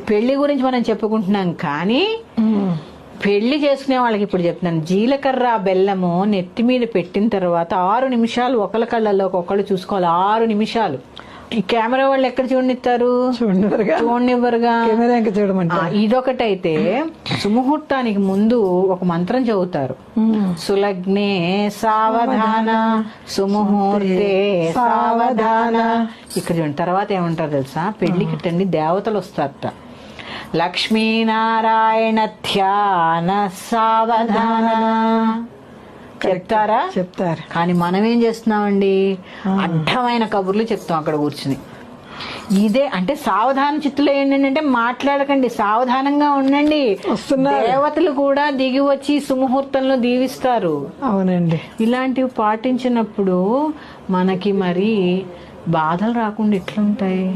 పెళ్లి గురించి మనం చెప్పుకుంటున్నాం కానీ పెళ్లి చేసుకునే వాళ్ళకి ఇప్పుడు చెప్తున్నాను, జీలకర్ర బెల్లము నెత్తి మీద పెట్టిన తర్వాత 6 నిమిషాలు ఒకళ్ళ కళ్ళల్లో ఒకళ్ళు చూసుకోవాలి. 6 నిమిషాలు. ఈ కెమెరా వాళ్ళు ఎక్కడ చూడనిస్తారు? చూడనివ్వరుగా. ఇదొకటైతే సుముహూర్తానికి ముందు ఒక మంత్రం చదువుతారు. సులగ్నే సావధాన సుముహూర్తే సావధాన. ఇక్కడ చూడండి, తర్వాత ఏమంటారు తెలుసా? పెళ్లికి టండి దేవతలు వస్తారట. లక్ష్మీనారాయణ ధ్యాన సావధాన చెప్తారా? చెప్తారు. కానీ మనం ఏం చేస్తున్నామండి? అడ్డమైన కబుర్లు చెప్తాం అక్కడ కూర్చుని. ఇదే అంటే సావధాన చిత్తులు ఏంటంటే అంటే మాట్లాడకండి, సావధానంగా ఉండండి. దేవతలు కూడా దిగి వచ్చి సుముహూర్తంలో దీవిస్తారు. అవునండి. ఇలాంటివి పాటించినప్పుడు మనకి మరి బాధలు రాకుండా ఎట్లుంటాయి?